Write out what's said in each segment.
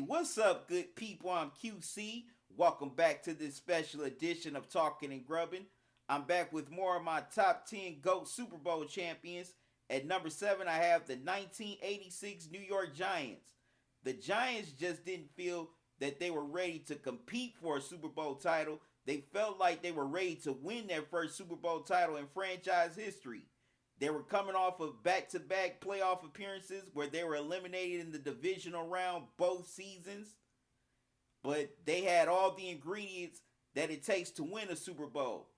What's up, good people? I'm QC. Welcome back to this special edition of Talkin and Grubbin. I'm back with more of my top 10 GOAT Super Bowl champions. At number 7, I have the 1986 New York Giants. The Giants just didn't feel that they were ready to compete for a Super Bowl title. They felt like they were ready to win their first Super Bowl title in franchise history. They were coming off of back-to-back playoff appearances where they were eliminated in the divisional round both seasons. But they had all the ingredients that it takes to win a Super Bowl.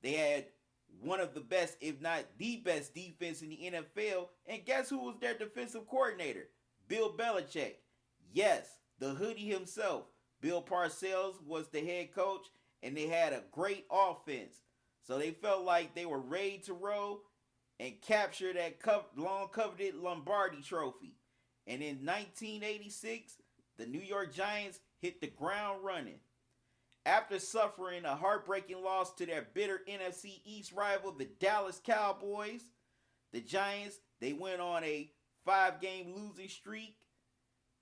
They had one of the best, if not the best, defense in the NFL. And guess who was their defensive coordinator? Bill Belichick. Yes, the hoodie himself. Bill Parcells was the head coach, and they had a great offense. So they felt like they were ready to roll and capture that long coveted Lombardi trophy. And in 1986, the New York Giants hit the ground running. After suffering a heartbreaking loss to their bitter NFC East rival, the Dallas Cowboys, the Giants, they went on a 5-game losing streak.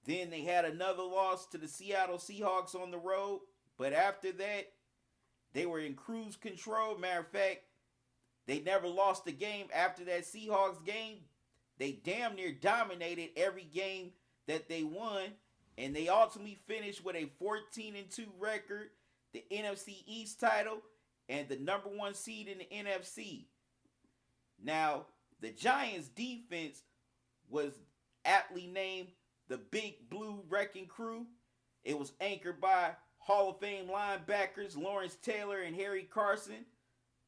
Then they had another loss to the Seattle Seahawks on the road. But after that, they were in cruise control. Matter of fact, they never lost a game after that Seahawks game. They damn near dominated every game that they won. And they ultimately finished with a 14-2 record, the NFC East title, and the number 1 seed in the NFC. Now, the Giants' defense was aptly named the Big Blue Wrecking Crew. It was anchored by Hall of Fame linebackers Lawrence Taylor and Harry Carson.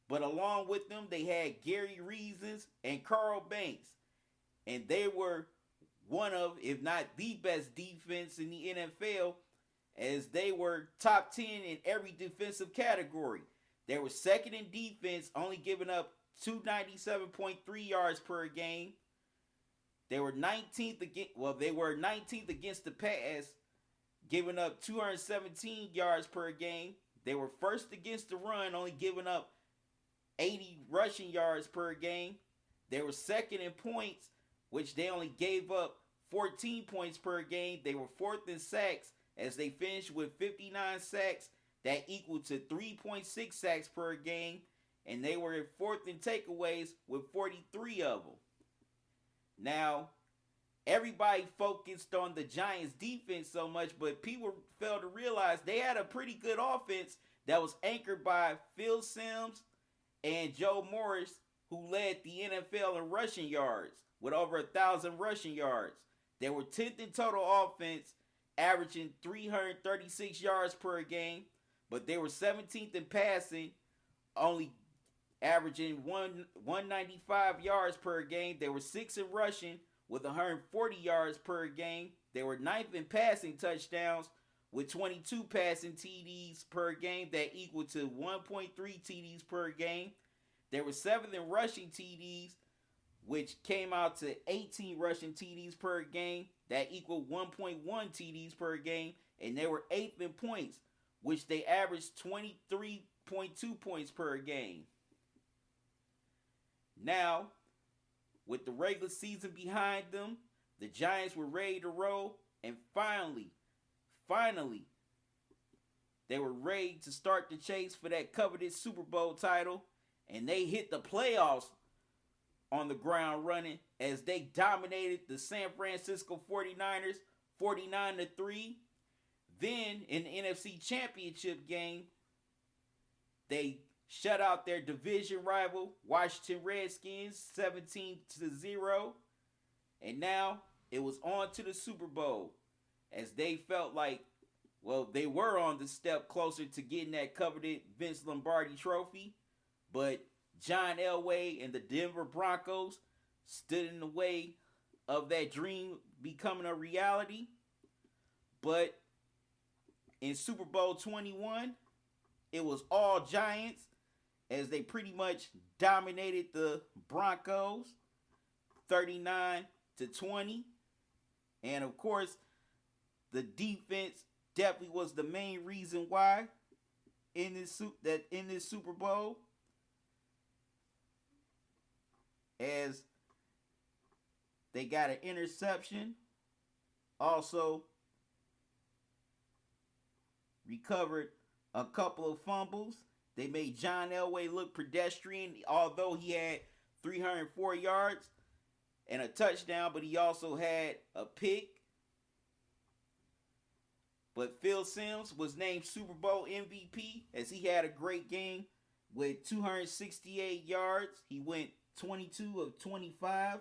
But along with them, they had Gary Reasons and Carl Banks. And they were one of, if not the best defense in the NFL, as they were top 10 in every defensive category. They were second in defense, only giving up 297.3 yards per game. They were 19th against the pass, giving up 217 yards per game. They were first against the run, only giving up 80 rushing yards per game. They were second in points, which they only gave up 14 points per game. They were fourth in sacks, as they finished with 59 sacks. That equaled to 3.6 sacks per game. And they were fourth in takeaways with 43 of them. Now, everybody focused on the Giants' defense so much, but people failed to realize they had a pretty good offense that was anchored by Phil Simms and Joe Morris, who led the NFL in rushing yards with over 1,000 rushing yards. They were 10th in total offense, averaging 336 yards per game, but they were 17th in passing, only averaging 195 yards per game. They were 6th in rushing with 140 yards per game. They were 9th in passing touchdowns with 22 passing TDs per game. That equal to 1.3 TDs per game. They were 7th in rushing TDs, which came out to 18 rushing TDs per game. That equaled 1.1 TDs per game. And they were 8th in points, which they averaged 23.2 points per game. Now, with the regular season behind them, the Giants were ready to roll. And finally, they were ready to start the chase for that coveted Super Bowl title. And they hit the playoffs on the ground running as they dominated the San Francisco 49ers 49-3. Then in the NFC Championship game, they shut out their division rival Washington Redskins 17-0. And now it was on to the Super Bowl, as they felt like, well, they were on the step closer to getting that coveted Vince Lombardi trophy. But John Elway and the Denver Broncos stood in the way of that dream becoming a reality. But in Super Bowl 21, it was all Giants, as they pretty much dominated the Broncos 39-20. And of course, the defense definitely was the main reason why in this Super Bowl, as they got an interception. Also, recovered a couple of fumbles. They made John Elway look pedestrian, although he had 304 yards and a touchdown, but he also had a pick. But Phil Simms was named Super Bowl MVP as he had a great game with 268 yards. He went 22 of 25,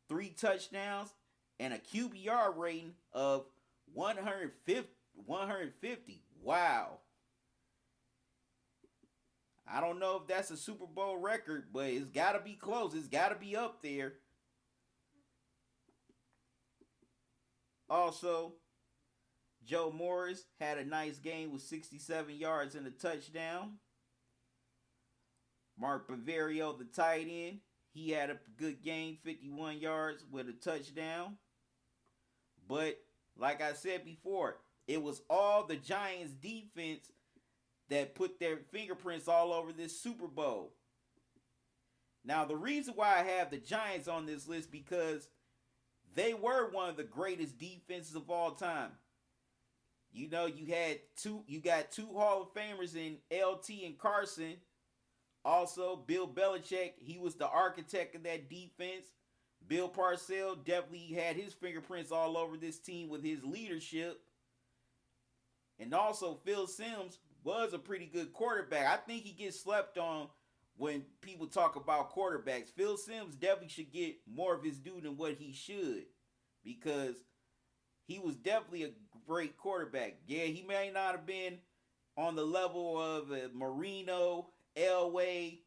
3 touchdowns, and a QBR rating of 150. Wow. I don't know if that's a Super Bowl record, but it's got to be close. It's got to be up there. Also, Joe Morris had a nice game with 67 yards and a touchdown. Mark Bavario, the tight end, he had a good game, 51 yards with a touchdown. But like I said before, it was all the Giants defense that put their fingerprints all over this Super Bowl. Now, the reason why I have the Giants on this list because they were one of the greatest defenses of all time. You know, you got two Hall of Famers in LT and Carson. Also, Bill Belichick, he was the architect of that defense. Bill Parcells definitely had his fingerprints all over this team with his leadership. And also, Phil Simms was a pretty good quarterback. I think he gets slept on when people talk about quarterbacks. Phil Simms definitely should get more of his due than what he should because he was definitely a great quarterback. Yeah, he may not have been on the level of Marino, Elway,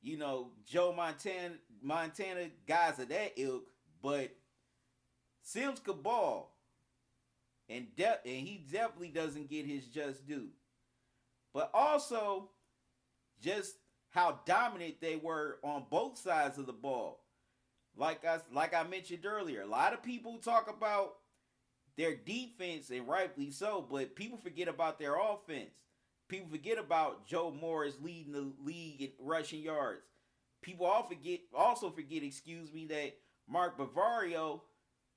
you know, Joe Montana, guys of that ilk, but Simms could ball. And he definitely doesn't get his just due. But also, just how dominant they were on both sides of the ball. Like I mentioned earlier, a lot of people talk about their defense, and rightfully so, but people forget about their offense. People forget about Joe Morris leading the league in rushing yards. People also forget, that Mark Bavario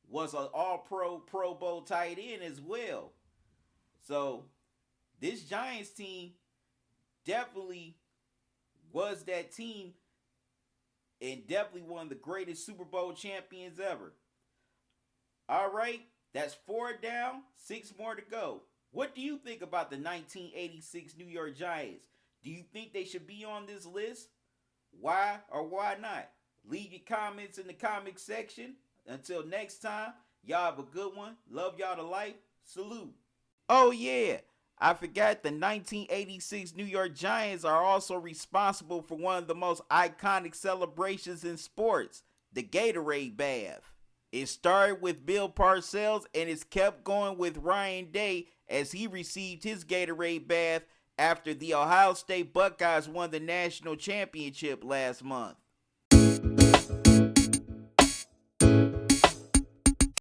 was an all-pro, Pro Bowl tight end as well. So, this Giants team definitely was that team and definitely one of the greatest Super Bowl champions ever. All right, that's 4 down, 6 more to go. What do you think about the 1986 New York Giants? Do you think they should be on this list? Why or why not? Leave your comments in the comment section. Until next time, y'all have a good one. Love y'all to life. Salute. Oh yeah, I forgot the 1986 New York Giants are also responsible for one of the most iconic celebrations in sports, the Gatorade Bath. It started with Bill Parcells and it's kept going with Ryan Day as he received his Gatorade Bath after the Ohio State Buckeyes won the national championship last month.